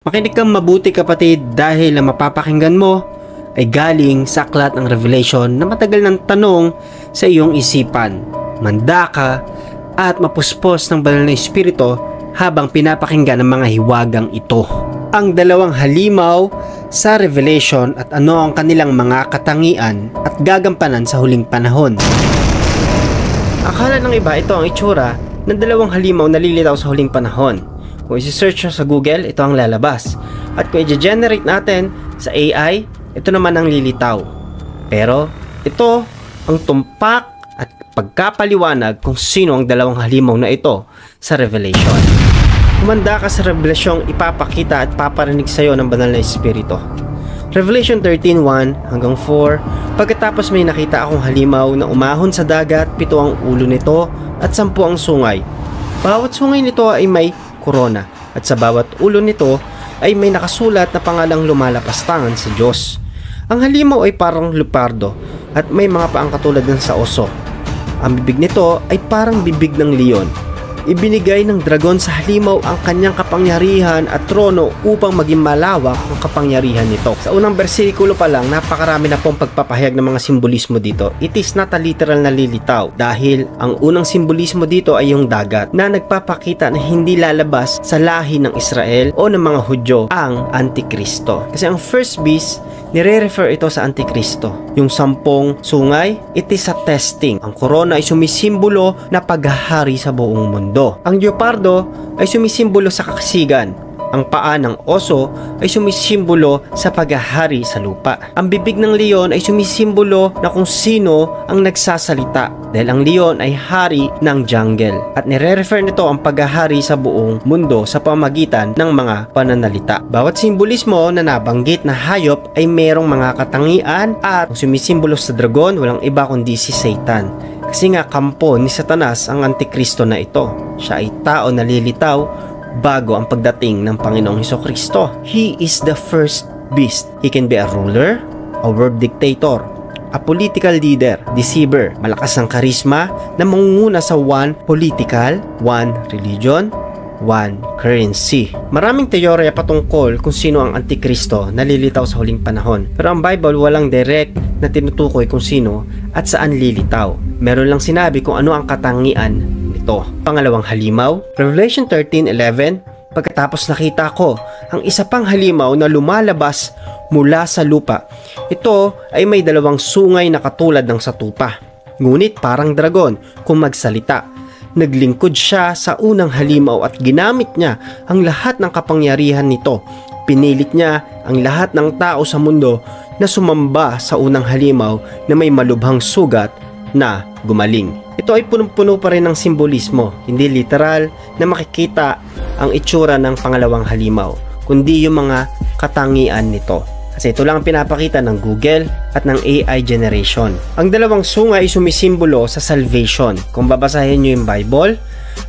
Makinig kang mabuti kapatid dahil ang mapapakinggan mo ay galing sa aklat ng Revelation na matagal ng tanong sa iyong isipan. Manda ka at mapuspos ng banal na espiritu habang pinapakinggan ang mga hiwagang ito. Ang dalawang halimaw sa Revelation at ano ang kanilang mga katangian at gagampanan sa huling panahon. Akala ng iba ito ang itsura ng dalawang halimaw na lilitaw sa huling panahon. Kung isi-search sa Google, ito ang lalabas. At kung i-generate natin sa AI, ito naman ang lilitaw. Pero ito ang tumpak at pagkapaliwanag kung sino ang dalawang halimaw na ito sa Revelation. Kumanda ka sa Revelasyong ipapakita at paparinig sa iyo ng banal na espiritu. Revelation 13:1 hanggang 4. Pagkatapos may nakita akong halimaw na umahon sa dagat, 7 ang ulo nito at 10 ang sungay. Bawat sungay nito ay may korona at sa bawat ulo nito ay may nakasulat na pangalang lumalapastangan sa Diyos. Ang halimaw ay parang leopardo at may mga paang katulad ng sa oso. Ang bibig nito ay parang bibig ng leon. Ibinigay ng dragon sa halimaw ang kanyang kapangyarihan at trono upang maging malawak ang kapangyarihan nito. Sa unang bersikulo pa lang, napakarami na pong pagpapahayag ng mga simbolismo dito. It is not a literal na lilitaw dahil ang unang simbolismo dito ay yung dagat na nagpapakita na hindi lalabas sa lahi ng Israel o ng mga Hudyo ang Antikristo. Kasi ang first beast, nire-refer ito sa Antikristo. Yung 10 sungay, it is a testing. Ang korona ay sumisimbolo na paghahari sa buong mundo. Ang leopardo ay sumisimbolo sa kakasigan. Ang paa ng oso ay sumisimbolo sa paghahari sa lupa. Ang bibig ng leon ay sumisimbolo na kung sino ang nagsasalita dahil ang leon ay hari ng jungle. At nire-refer nito ang paghahari sa buong mundo sa pamagitan ng mga pananalita. Bawat simbolismo na nabanggit na hayop ay merong mga katangian at ang sumisimbolo sa dragon walang iba kundi si Satan. Kasi nga kampo ni Satanas ang Antikristo na ito. Siya ay tao na lilitaw bago ang pagdating ng Panginoong Hesukristo. He is the first beast. He can be a ruler, a world dictator, a political leader, deceiver, malakas ang karisma na mangunguna sa one political, one religion, one currency. Maraming teorya patungkol kung sino ang Antikristo na lilitaw sa huling panahon. Pero ang Bible walang direct na tinutukoy kung sino at saan lilitaw. Meron lang sinabi kung ano ang katangian nito. Pangalawang halimaw, Revelation 13:11. Pagkatapos nakita ko ang isa pang halimaw na lumalabas mula sa lupa. Ito ay may 2 sungay na katulad ng sa tupa, ngunit parang dragon kung magsalita. Naglingkod siya sa unang halimaw at ginamit niya ang lahat ng kapangyarihan nito. Pinilit niya ang lahat ng tao sa mundo na sumamba sa unang halimaw na may malubhang sugat na gumaling. Ito ay punong-puno pa rin ng simbolismo, hindi literal na makikita ang itsura ng pangalawang halimaw, kundi yung mga katangian nito. Kasi ito lang ang pinapakita ng Google at ng AI generation. Ang 2 sungay ay sumisimbolo sa salvation. Kung babasahin nyo yung Bible,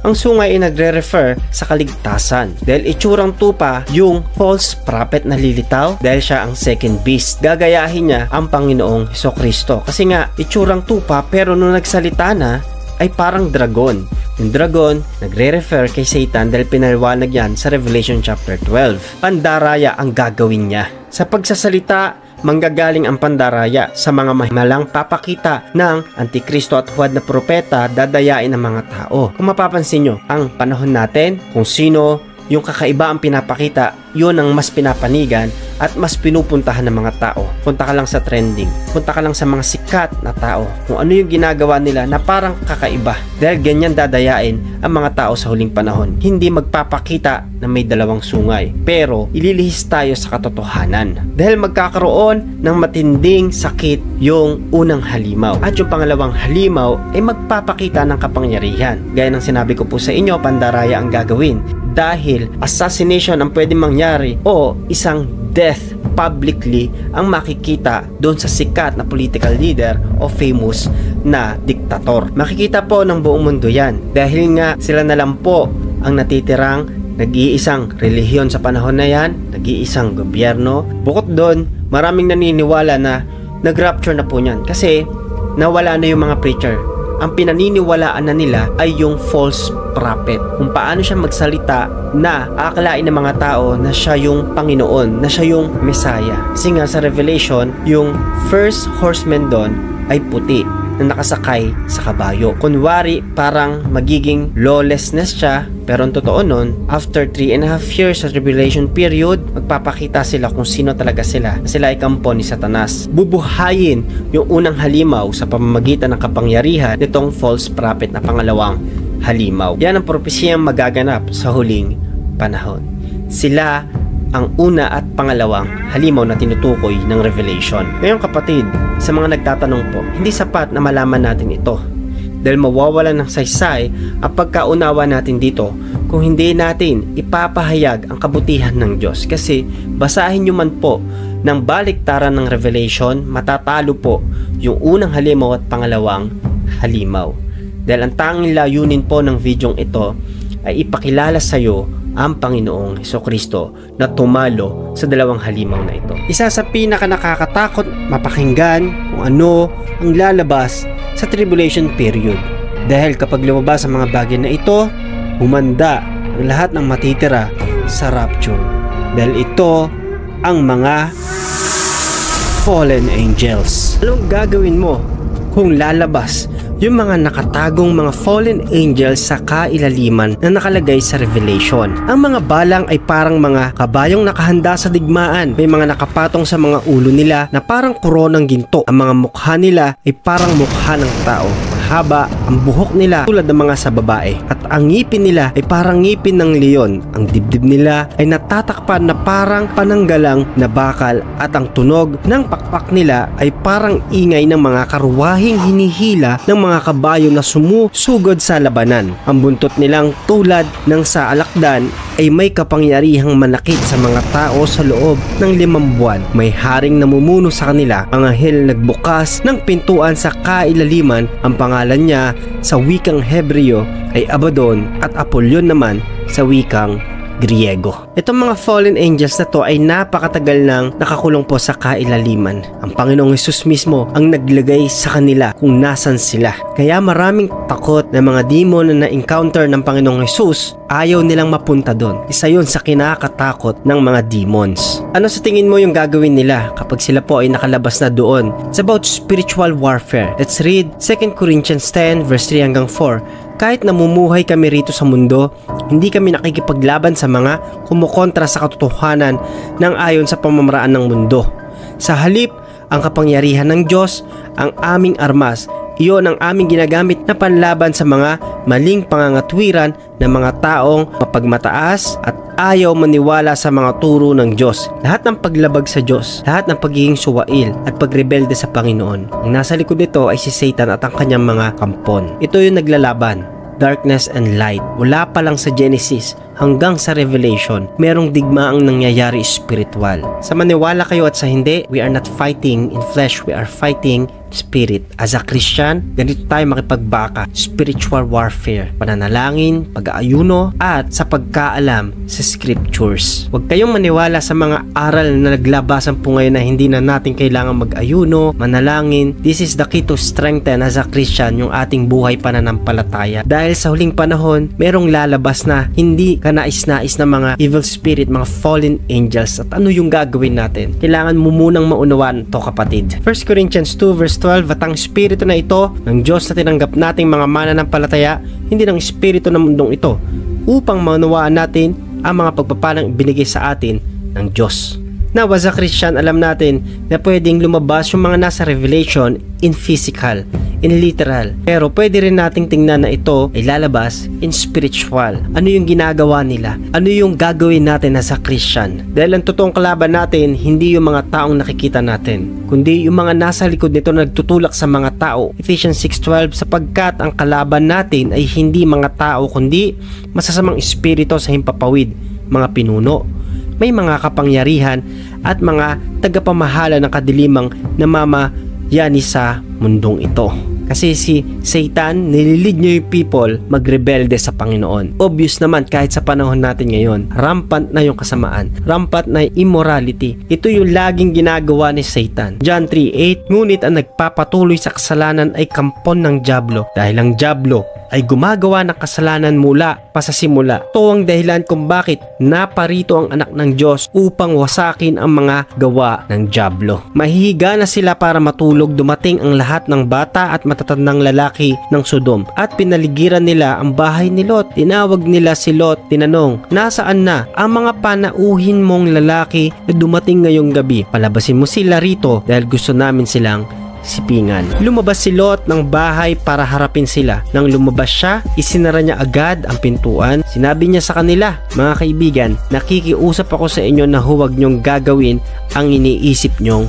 ang sungay ay nagre-refer sa kaligtasan. Dahil itsurang tupa yung false prophet na lilitaw dahil siya ang second beast. Gagayahin niya ang Panginoong Hesukristo. Kasi nga, itsurang tupa pero nung nagsalita na, ay parang dragon. Yung dragon, nagre-refer kay Satan dahil pinaliwanag yan sa Revelation chapter 12. Pandaraya ang gagawin niya. Sa pagsasalita, manggagaling ang pandaraya sa mga mahimalang papakita ng Antikristo at huwad na propeta, dadayain ang mga tao. Kung mapapansin nyo, ang panahon natin, kung sino yung kakaiba ang pinapakita, yun ang mas pinapanigan at mas pinupuntahan ng mga tao. Punta ka lang sa trending, punta ka lang sa mga sikat na tao, kung ano yung ginagawa nila na parang kakaiba. Dahil ganyan dadayain ang mga tao sa huling panahon. Hindi magpapakita na may 2 sungay, pero ililihis tayo sa katotohanan. Dahil magkakaroon ng matinding sakit yung unang halimaw. At yung pangalawang halimaw ay magpapakita ng kapangyarihan. Gaya ng sinabi ko po sa inyo, pandaraya ang gagawin. Dahil assassination ang pwedeng mangyari o isang death publicly ang makikita doon sa sikat na political leader o famous na diktator. Makikita po ng buong mundo yan dahil nga sila na lang po ang natitirang nag-iisang relihiyon sa panahon na yan, nag-iisang gobyerno. Bukod doon, maraming naniniwala na nag-rapture na po niyan kasi nawala na yung mga preacher. ang pinaniniwalaan na nila ay yung false prophet. Kung paano siya magsalita na akalain ng mga tao na siya yung Panginoon, na siya yung Messiah. Kasi nga sa Revelation, yung first horseman doon ay puti na nakasakay sa kabayo. Kunwari, parang magiging lawlessness siya, pero ang totoo nun, after 3.5 years sa tribulation period, magpapakita sila kung sino talaga sila, na sila ay kampo ni Satanas. Bubuhayin yung unang halimaw sa pamamagitan ng kapangyarihan nitong false prophet na pangalawang halimaw. Yan ang propesiyang magaganap sa huling panahon. Sila ang una at pangalawang halimaw na tinutukoy ng Revelation. Ngayon kapatid, sa mga nagtatanong po, hindi sapat na malaman natin ito dahil mawawalan ng saysay ang pagkaunawa natin dito kung hindi natin ipapahayag ang kabutihan ng Diyos. Kasi basahin nyo man po ng baliktaran ng Revelation, matatalo po yung unang halimaw at pangalawang halimaw. Dahil ang tanging layunin po ng videong ito ay ipakilala sa iyo ang Panginoong Hesukristo na tumalo sa dalawang halimaw na ito. Isa sa pinaka nakakatakot mapakinggan kung ano ang lalabas sa tribulation period. Dahil kapag lumabas ang mga bagay na ito, humanda ang lahat ng matitira sa rapture. Dahil ito ang mga fallen angels. Anong gagawin mo kung lalabas yung mga nakatagong mga fallen angels sa kailaliman na nakalagay sa Revelation? Ang mga balang ay parang mga kabayong nakahanda sa digmaan. May mga nakapatong sa mga ulo nila na parang koronang ginto. Ang mga mukha nila ay parang mukha ng tao. Mahaba ang buhok nila tulad ng mga sa babae. At ang ngipin nila ay parang ngipin ng leon. Ang dibdib nila ay natatakpan na parang pananggalang na bakal. At ang tunog ng pakpak nila ay parang ingay ng mga karuwahing hinihila ng mga kabayo na sumusugod sa labanan. Ang buntot nilang tulad ng sa alakdan ay may kapangyarihang manakit sa mga tao sa loob ng 5 buwan. May haring namumuno sa kanila. Ang anghel nagbukas ng pintuan sa kailaliman. Ang pangalan niya sa wikang Hebreo ay Abaddon at Apollyon naman sa wikang Griego. Itong mga fallen angels na to ay napakatagal nang nakakulong po sa kailaliman. Ang Panginoong Hesus mismo ang naglagay sa kanila kung nasan sila. Kaya maraming takot na mga demon na na-encounter ng Panginoong Hesus, ayaw nilang mapunta doon. Isa yun sa kinakatakot ng mga demons. Ano sa tingin mo yung gagawin nila kapag sila po ay nakalabas na doon? It's about spiritual warfare. Let's read 2 Corinthians 10 verse 3 hanggang 4. Kahit namumuhay kami rito sa mundo, hindi kami nakikipaglaban sa mga kumukontra sa katotohanan ng ayon sa pamamaraan ng mundo. Sa halip, ang kapangyarihan ng Diyos, ang aming armas, iyon ang aming ginagamit na panlaban sa mga maling pangangatwiran ng mga taong mapagmataas at ayaw maniwala sa mga turo ng Diyos. Lahat ng paglabag sa Diyos, lahat ng pagiging suwail at pagrebelde sa Panginoon. Ang nasa likod nito ay si Satan at ang kanyang mga kampon. Ito yung naglalaban. Darkness and light. Wala pa lang sa Genesis hanggang sa Revelation, merong digmaang nangyayari spiritual. Sa maniwala kayo at sa hindi, we are not fighting in flesh, we are fighting spirit. As a Christian, ganito tayo makipagbaka. Spiritual warfare, pananalangin, pag-aayuno, at sa pagkaalam sa scriptures. Huwag kayong maniwala sa mga aral na naglabasan po ngayon na hindi na natin kailangan mag-ayuno, manalangin. This is the key to strengthen as a Christian yung ating buhay pananampalataya. Dahil sa huling panahon, merong lalabas na hindi kanais-nais na mga evil spirit, mga fallen angels. At ano yung gagawin natin? Kailangan mo munang maunawaan to kapatid. 1 Corinthians 2 verse 12, at ang espiritu na ito ng Diyos na tinanggap nating mga mananampalataya, hindi ng espiritu ng mundong ito, upang maunawaan natin ang mga pagpapalang ibinigay sa atin ng Diyos. Now, as a Christian, alam natin na pwedeng lumabas yung mga nasa Revelation in physical, in literal. Pero pwede rin nating tingnan na ito ay lalabas in spiritual. Ano yung ginagawa nila? Ano yung gagawin natin as a Christian? Dahil ang totoong kalaban natin, hindi yung mga taong nakikita natin, kundi yung mga nasa likod nito na nagtutulak sa mga tao. Ephesians 6:12, sapagkat ang kalaban natin ay hindi mga tao, kundi masasamang espiritu sa himpapawid, mga pinuno, may mga kapangyarihan at mga tagapamahala ng kadilimang namamayani sa mundong ito. Kasi si Satan, nililid niya yung people magrebelde sa Panginoon. Obvious naman kahit sa panahon natin ngayon, rampant na yung kasamaan, rampant na immorality. Ito yung laging ginagawa ni Satan. John 3:8, ngunit ang nagpapatuloy sa kasalanan ay kampon ng dyablo, dahil ang dyablo ay gumagawa ng kasalanan mula pa sa simula. Ito ang dahilan kung bakit naparito ang anak ng Diyos upang wasakin ang mga gawa ng dyablo. Mahihiga na sila para matulog, dumating ang lahat ng bata at matatandang lalaki ng Sodom at pinaligiran nila ang bahay ni Lot. Tinawag nila si Lot, tinanong, nasaan na ang mga panauhin mong lalaki na dumating ngayong gabi? Palabasin mo sila rito dahil gusto namin silang sipingan. Lumabas si Lot ng bahay para harapin sila. Nang lumabas siya, isinara niya agad ang pintuan. Sinabi niya sa kanila, mga kaibigan, nakikiusap ako sa inyo na huwag niyong gagawin ang iniisip niyong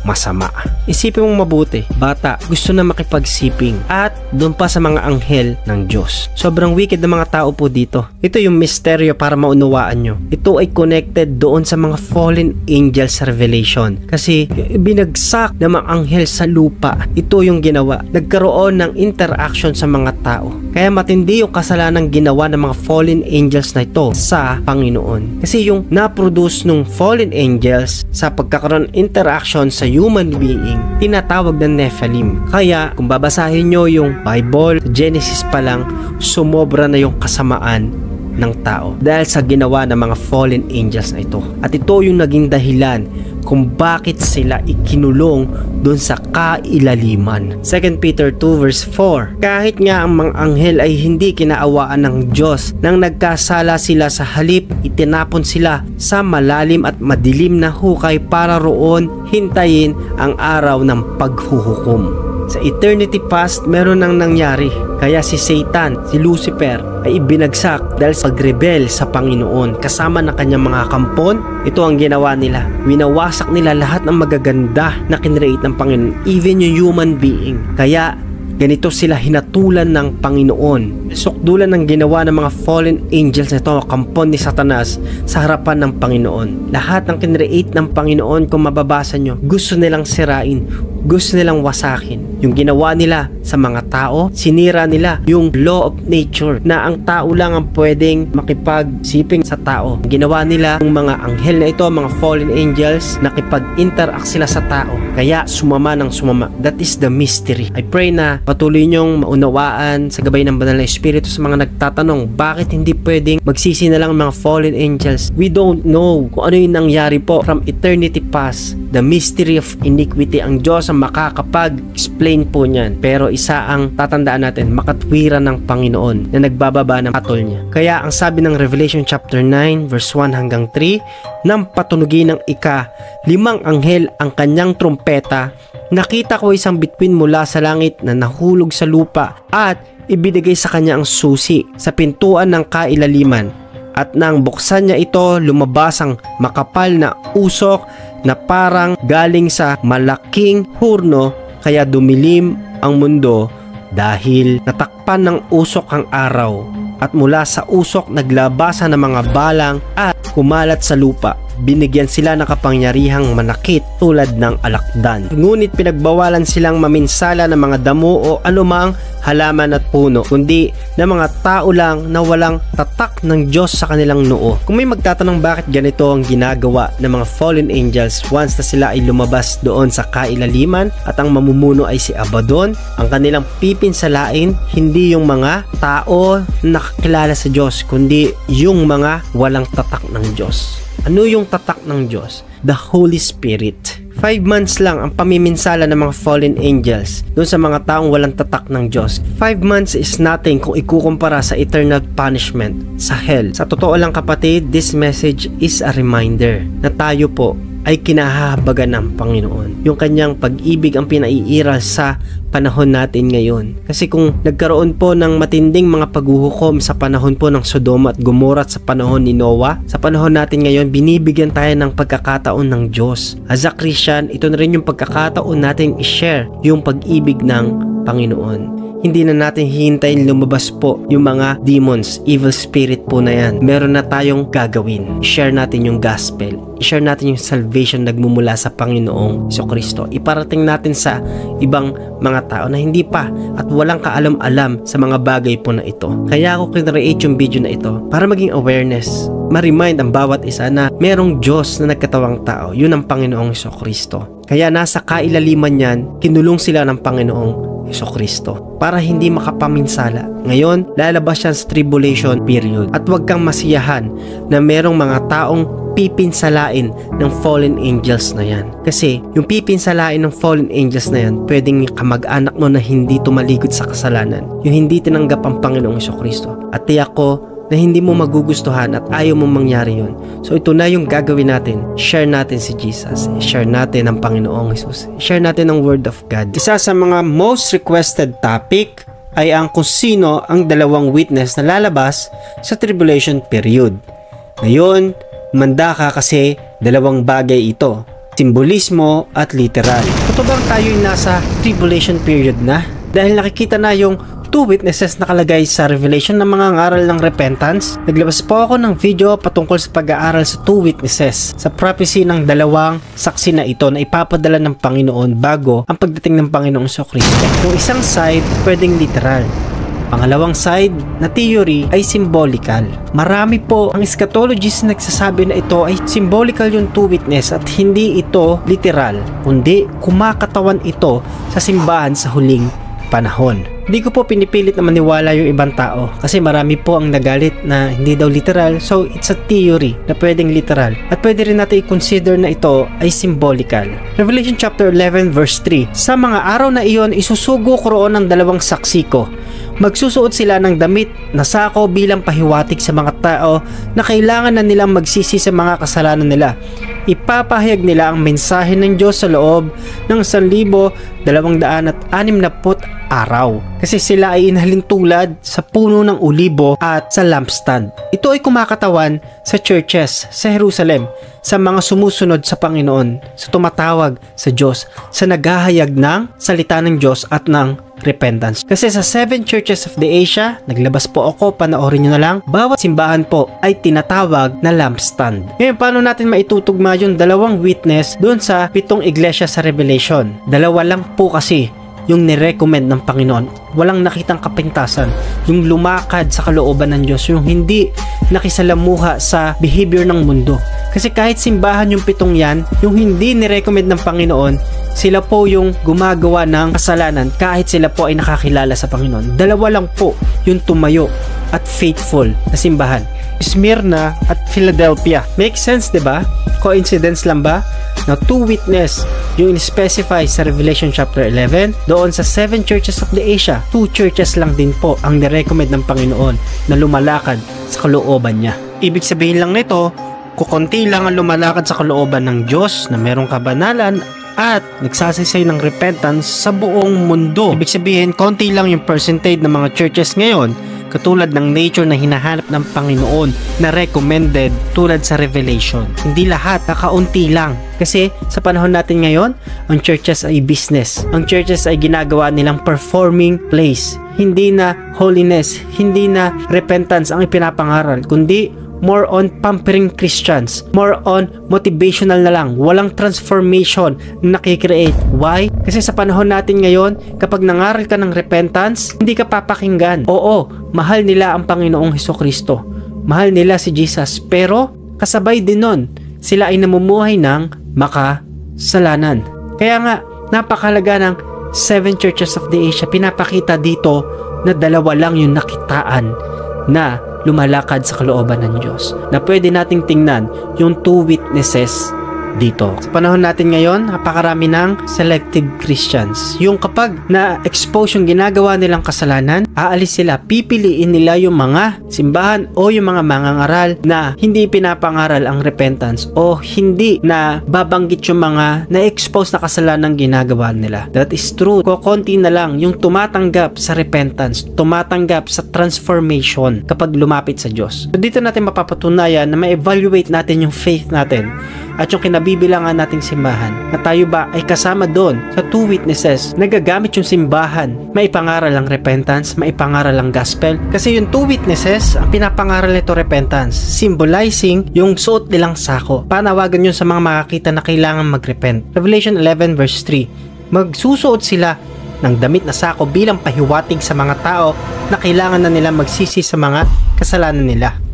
masama. Isipin mong mabuti, bata, gusto na makipagsiping at doon pa sa mga anghel ng Diyos. Sobrang wicked na mga tao po dito. Ito yung misteryo para maunawaan nyo. Ito ay connected doon sa mga fallen angels sa Revelation. Kasi binagsak ng mga anghel sa lupa. Ito yung ginawa. Nagkaroon ng interaction sa mga tao. Kaya matindi yung kasalanang ginawa ng mga fallen angels na ito sa Panginoon. Kasi yung na-produce ng fallen angels sa pagkakaroon interaction sa human being, tinatawag na Nephilim. Kaya kung babasahin nyo yung Bible, Genesis pa lang, sumobra na yung kasamaan ng tao dahil sa ginawa ng mga fallen angels na ito. At ito yung naging dahilan kung bakit sila ikinulong doon sa kailaliman. 2 Peter 2 verse 4, kahit nga ang mga anghel ay hindi kinaawaan ng Diyos, nang nagkasala sila sa halip, itinapon sila sa malalim at madilim na hukay para roon hintayin ang araw ng paghuhukom. Sa eternity past, meron nang nangyari. Kaya si Satan, si Lucifer, ay ibinagsak dahil sa pagrebel sa Panginoon. Kasama ng kanyang mga kampon, ito ang ginawa nila. Winawasak nila lahat ng magaganda na kinreate ng Panginoon, even yung human being. Kaya ganito sila hinatulan ng Panginoon. Sukdulan ng ginawa ng mga fallen angels na ito, kampon ni Satanas sa harapan ng Panginoon. Lahat ng kinreate ng Panginoon, kung mababasa nyo, gusto nilang sirain, gusto nilang wasakin. Yung ginawa nila sa mga tao, sinira nila yung law of nature na ang tao lang ang pwedeng makipagsiping sa tao. Ginawa nila yung mga anghel na ito, mga fallen angels, nakipag-interact sila sa tao. Kaya sumama ng sumama. That is the mystery. I pray na patuloy nyong maunawaan sa gabay ng banal na Espiritu sa mga nagtatanong, bakit hindi pwedeng magsisi na lang ang mga fallen angels? We don't know kung ano yung nangyari po from eternity past. The mystery of iniquity, ang Diyos ang makakapag-explain po niyan. Pero isa ang tatandaan natin, makatwiran ng Panginoon na nagbababa ng patol niya. Kaya ang sabi ng Revelation chapter 9 verse 1 hanggang 3, nang patunugin ng ika-limang anghel ang kanyang trumpeta, nakita ko isang bituin mula sa langit na nahulog sa lupa at ibinigay sa kanya ang susi sa pintuan ng kailaliman. At nang buksan niya ito, lumabas ang makapal na usok na parang galing sa malaking hurno, kaya dumilim ang mundo dahil natakpan ng usok ang araw. At mula sa usok naglabasan ng mga balang at kumalat sa lupa. Binigyan sila ng kapangyarihang manakit tulad ng alakdan. Ngunit pinagbawalan silang maminsala ng mga damo o anumang halaman at puno, kundi ng mga tao lang na walang tatak ng Diyos sa kanilang noo. Kung may magtatanong bakit ganito ang ginagawa ng mga fallen angels once na sila ay lumabas doon sa kailaliman at ang mamumuno ay si Abaddon, ang kanilang pipinsalain hindi yung mga tao na nakakilala sa Diyos, kundi yung mga walang tatak ng Diyos. Ano yung tatak ng Diyos? The Holy Spirit. 5 months lang ang pamiminsala ng mga fallen angels doon sa mga taong walang tatak ng Diyos. 5 months is nothing kung ikukumpara sa eternal punishment sa hell. Sa totoo lang kapatid, this message is a reminder na tayo po ay kinahahabagan ng Panginoon. Yung kanyang pag-ibig ang pinaiiral sa panahon natin ngayon. Kasi kung nagkaroon po ng matinding mga paghuhukom sa panahon po ng Sodoma at Gomorrah at sa panahon ni Noah, sa panahon natin ngayon, binibigyan tayo ng pagkakataon ng Diyos. As a Christian, ito na rin yung pagkakataon natin i-share yung pag-ibig ng Panginoon. hindi na natin hihintayin lumabas po yung mga demons, evil spirit po na yan. Meron na tayong gagawin. Share natin yung gospel. I-share natin yung salvation nagmumula sa Panginoong Jesucristo. Iparating natin sa ibang mga tao na hindi pa at walang kaalam-alam sa mga bagay po na ito. Kaya ako kinreate yung video na ito para maging awareness. Ma-remind ang bawat isa na merong Diyos na nagkatawang tao. Yun ang Panginoong Jesucristo. Kaya nasa kailaliman yan, kinulong sila ng Panginoong Jesucristo para hindi makapaminsala. Ngayon, lalabas yan sa tribulation period. At huwag kang masiyahan na merong mga taong pipinsalain ng fallen angels na yan. Kasi yung pipinsalain ng fallen angels na yan, pwedeng kamag-anak mo na hindi tumalikod sa kasalanan. Yung hindi tinanggap ang Panginoong Jesucristo. At tiyak ko na hindi mo magugustuhan at ayaw mong mangyari yun. So ito na yung gagawin natin. Share natin si Jesus. Share natin ang Panginoong Jesus. Share natin ang Word of God. Isa sa mga most requested topic ay ang kung sino ang dalawang witness na lalabas sa tribulation period. Ngayon, manda ka kasi dalawang bagay ito. Simbolismo at literal. Ito bang tayo'y nasa tribulation period na? Dahil nakikita na yung two witnesses nakalagay sa Revelation ng mga ngaral ng repentance. Naglabas po ako ng video patungkol sa pag-aaral sa two witnesses sa prophecy ng dalawang saksi na ito na ipapadala ng Panginoon bago ang pagdating ng Panginoong Jesucristo. Yung isang side, pwedeng literal. Pangalawang side na theory ay symbolical. Marami po ang eschatologists na nagsasabi na ito ay symbolical yung two witness at hindi ito literal, kundi kumakatawan ito sa simbahan sa huling panahon. Hindi ko po pinipilit na maniwala yung ibang tao kasi marami po ang nagalit na hindi daw literal, so it's a theory na pwedeng literal at pwede rin natin i-consider na ito ay symbolical. Revelation chapter 11 verse 3, sa mga araw na iyon isusugo ko roon ng dalawang saksi ko. Magsusuot sila ng damit na sako bilang pahiwatig sa mga tao na kailangan na nilang magsisi sa mga kasalanan nila. Ipapahayag nila ang mensahe ng Diyos sa loob ng 1,260 araw. Kasi sila ay inhalin tulad sa puno ng olibo at sa lampstand. Ito ay kumakatawan sa churches sa Jerusalem, sa mga sumusunod sa Panginoon, sa tumatawag sa Diyos, sa naghahayag ng salita ng Diyos at ng repentance. Kasi sa 7 churches of the Asia, naglabas po ako, panoorin nyo na lang, bawat simbahan po ay tinatawag na lampstand. Ngayon, paano natin maitutugma yung dalawang witness doon sa 7 iglesia sa Revelation? Dalawa lang po kasi yung nirecommend ng Panginoon. Walang nakitang kapintasan. Yung lumakad sa kalooban ng Diyos. Yung hindi nakisalamuha sa behavior ng mundo. Kasi kahit simbahan yung 7 yan, yung hindi nirecommend ng Panginoon, sila po yung gumagawa ng kasalanan kahit sila po ay nakakilala sa Panginoon. Dalawa lang po yung tumayo at faithful na simbahan. Smyrna at Philadelphia. Make sense, diba? Coincidence lang ba? Na 2 witness yung in-specify sa Revelation chapter 11 doon sa 7 churches of the Asia. 2 churches lang din po ang nirecommend ng Panginoon na lumalakad sa kalooban niya. Ibig sabihin lang nito, kukunti lang ang lumalakad sa kalooban ng Diyos na merong kabanalan at nagsasisay ng repentance sa buong mundo. Ibig sabihin, konti lang yung percentage ng mga churches ngayon katulad ng nature na hinahanap ng Panginoon na recommended tulad sa Revelation. Hindi lahat, kakaunti lang. Kasi sa panahon natin ngayon, ang churches ay business. Ang churches ay ginagawa nilang performing place. Hindi na holiness, hindi na repentance ang ipinapangaral, kundi more on pampering Christians, more on motivational na lang, walang transformation na nakikreate. Why? Kasi sa panahon natin ngayon, kapag nangaral ka ng repentance, hindi ka papakinggan. Oo, mahal nila ang Panginoong Jesucristo, mahal nila si Jesus, pero kasabay din nun, sila ay namumuhay ng makasalanan. Kaya nga, napakalaga ng 7 churches of the Asia, pinapakita dito na dalawa lang yung nakitaan na lumalakad sa kalooban ng Diyos, na pwede nating tingnan yung 2 witnesses dito. Sa panahon natin ngayon, napakarami ng selective Christians. Yung kapag na-expose yung ginagawa nilang kasalanan, aalis sila, pipiliin nila yung mga simbahan o yung mga mangangaral na hindi pinapangaral ang repentance o hindi na babanggit yung mga na-expose na kasalanan ginagawa nila. That is true. Kukunti na lang yung tumatanggap sa repentance, tumatanggap sa transformation kapag lumapit sa Diyos. So dito natin mapapatunayan na ma-evaluate natin yung faith natin at yung kabibilangan nating simbahan na tayo ba ay kasama doon sa two witnesses na gagamit yung simbahan maipangaral ang repentance, maipangaral ang gospel? Kasi yung two witnesses, ang pinapangaral nito repentance, symbolizing yung suot nilang sako. Panawagan yun sa mga makakita na kailangan magrepent. Revelation 11 verse 3, magsusuot sila ng damit na sako bilang pahiwatig sa mga tao na kailangan na nila magsisi sa mga kasalanan nila.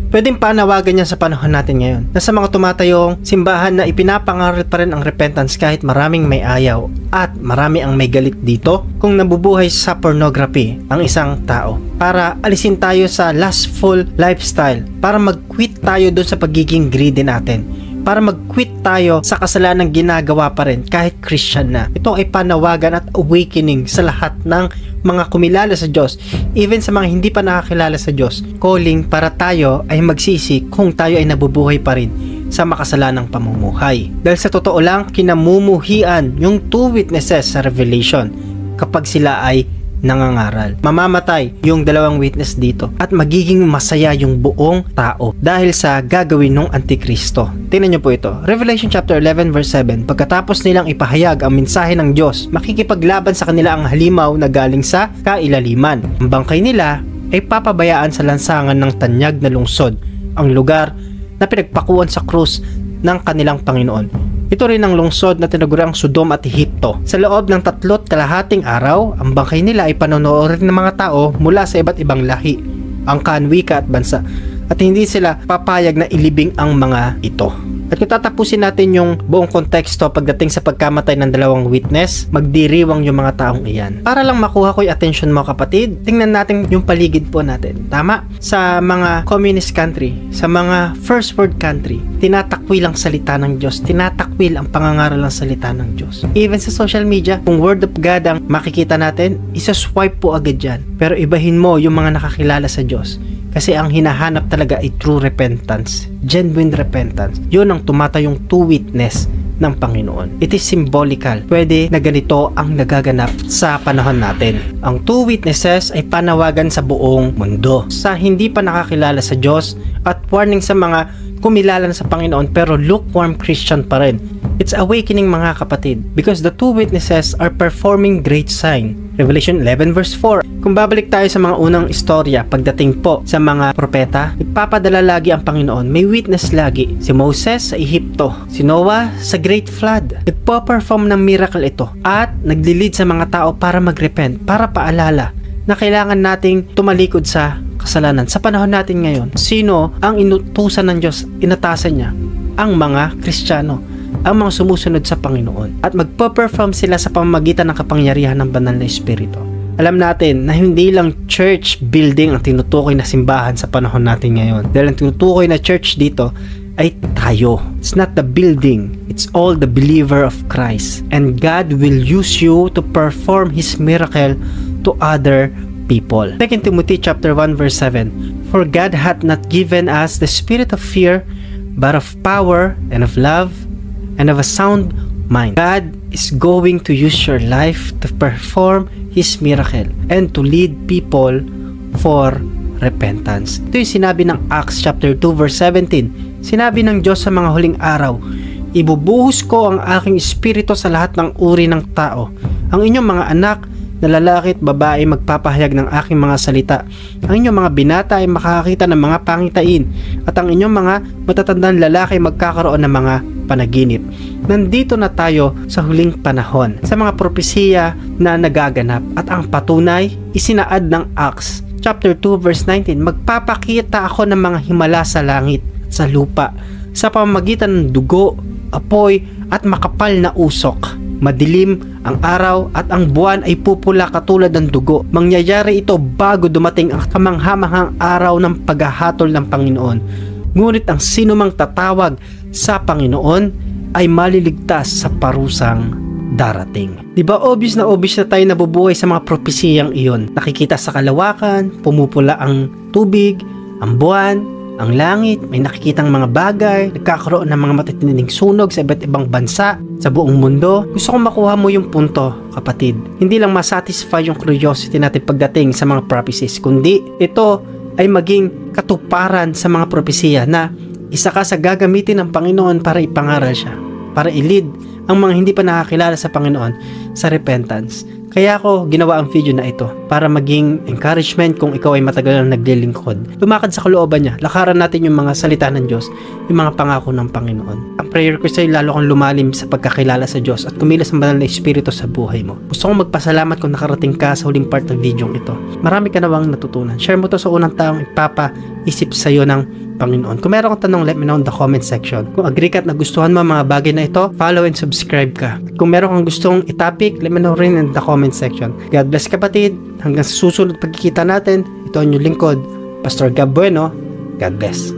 Pwedeng panawagan niya sa panahon natin ngayon na sa mga tumatayong simbahan na ipinapangaral pa rin ang repentance kahit maraming may ayaw at marami ang may galit dito kung nabubuhay sa pornography ang isang tao, para alisin tayo sa lustful lifestyle, para mag-quit tayo doon sa pagiging greedy natin, para mag-quit tayo sa kasalanang ginagawa pa rin kahit Christian na. Ito ay panawagan at awakening sa lahat ng mga kumilala sa Diyos, even sa mga hindi pa nakakilala sa Diyos. Calling para tayo ay magsisi kung tayo ay nabubuhay pa rin sa makasalanang pamumuhay. Dahil sa totoo lang, kinamumuhian yung two witnesses sa Revelation kapag sila ay nangangaral. Mamamatay yung dalawang witness dito at magiging masaya yung buong tao dahil sa gagawin ng Antikristo. Tingnan nyo po ito. Revelation chapter 11 verse 7, pagkatapos nilang ipahayag ang mensahe ng Diyos, makikipaglaban sa kanila ang halimaw na galing sa kailaliman. Ang bangkay nila ay papabayaan sa lansangan ng tanyag na lungsod, ang lugar na pinagpakuan sa krus ng kanilang Panginoon. Ito rin ang lungsod na tinaguriang Sodom at Ehipto. Sa loob ng 3.5 araw, ang bangkay nila ay panonoorin ng mga tao mula sa iba't ibang lahi, angkan, wika at bansa, at hindi sila papayag na ilibing ang mga ito. At kung tatapusin natin yung buong konteksto pagdating sa pagkamatay ng dalawang witness, magdiriwang yung mga taong iyan. Para lang makuha ko yung attention mo kapatid, tingnan natin yung paligid po natin. Tama? Sa mga communist country, sa mga first world country, tinatakwil ang salita ng Diyos, tinatakwil ang pangangaral ng salita ng Diyos. Even sa social media, kung word of God ang makikita natin, isa-swipe po agad dyan. Pero ibahin mo yung mga nakakilala sa Diyos. Kasi ang hinahanap talaga ay true repentance, genuine repentance. Yun ang tumatayong two witness ng Panginoon. It is symbolical. Pwede na ganito ang nagaganap sa panahon natin. Ang two witnesses ay panawagan sa buong mundo. Sa hindi pa nakakilala sa Diyos at warning sa mga kumilala na sa Panginoon pero lukewarm Christian pa rin. It's awakening mga kapatid because the two witnesses are performing great sign. Revelation 11 verse 4. Kung babalik tayo sa mga unang istorya pagdating po sa mga propeta, nagpapadala lagi ang Panginoon. May witness lagi. Si Moses sa Ehipto, si Noah sa Great Flood. Nagpo-perform ng miracle ito at naglilid sa mga tao para magrepent, para paalala na kailangan nating tumalikod sa kasalanan. Sa panahon natin ngayon, sino ang inutusan ng Diyos? Inatasan niya ang mga Kristiyano, ang mga sumusunod sa Panginoon, at magpo-perform sila sa pamamagitan ng kapangyarihan ng banal na Espiritu. Alam natin na hindi lang church building ang tinutukoy na simbahan sa panahon natin ngayon. Dahil ang tinutukoy na church dito ay tayo. It's not the building. It's all the believer of Christ. And God will use you to perform His miracle to other people. 2 Timothy chapter 1 verse 7. For God hath not given us the spirit of fear, but of power and of love and of a sound mind. God is going to use your life to perform His miracle and to lead people for repentance. Ito yung sinabi ng Acts chapter 2 verse 17. Sinabi ng Diyos sa mga huling araw, ibubuhos ko ang aking espiritu sa lahat ng uri ng tao. Ang inyong mga anak na lalaki at babae magpapahayag ng aking mga salita. Ang inyong mga binata ay makakakita ng mga pangitain, at ang inyong mga matatandang lalaki ay magkakaroon ng mga panaginip. Nandito na tayo sa huling panahon, sa mga propesiya na nagaganap, at ang patunay isinaad ng Acts chapter 2 verse 19. Magpapakita ako ng mga himala sa langit at sa lupa sa pamamagitan ng dugo, apoy at makapal na usok. Madilim ang araw at ang buwan ay pupula katulad ng dugo. Mangyayari ito bago dumating ang kamanghamanghang araw ng paghahatol ng Panginoon. Ngunit ang sinumang tatawag sa Panginoon ay maliligtas sa parusang darating. Diba obvious na tayo nabubuhay sa mga propesiyang iyon. Nakikita sa kalawakan, pumupula ang tubig, ang buwan, ang langit, may nakikitang mga bagay, nagkakaroon ng mga matitinding sunog sa iba't ibang bansa, sa buong mundo. Gusto kong makuha mo yung punto, kapatid. Hindi lang masatisfy yung curiosity natin pagdating sa mga prophecies, kundi ito ay maging katuparan sa mga propesiya na isa ka sa gagamitin ng Panginoon para ipangaral siya. para i-lead ang mga hindi pa nakakilala sa Panginoon sa repentance. Kaya ako ginawa ang video na ito para maging encouragement kung ikaw ay matagal na naglilingkod. Lumakad sa kalooban niya, lakaran natin yung mga salita ng Diyos, yung mga pangako ng Panginoon. Ang prayer ko sa'yo, lalo kang lumalim sa pagkakilala sa Diyos at kumilos ang banal na Espiritu sa buhay mo. Gusto kong magpasalamat kung nakarating ka sa huling part ng video ito. Marami ka nawang natutunan. Share mo to sa unang taong ipapaisip sa'yo ng Panginoon. Kung meron kang tanong, let me know in the comment section. Kung agree ka at nagustuhan mo mga bagay na ito, follow and subscribe ka. Kung meron kang gustong itopic, let me know rin in the comment section. God bless kapatid. Hanggang sa susunod pagkikita natin, ito ang inyong lingkod, Pastor Gab Bueno. God bless.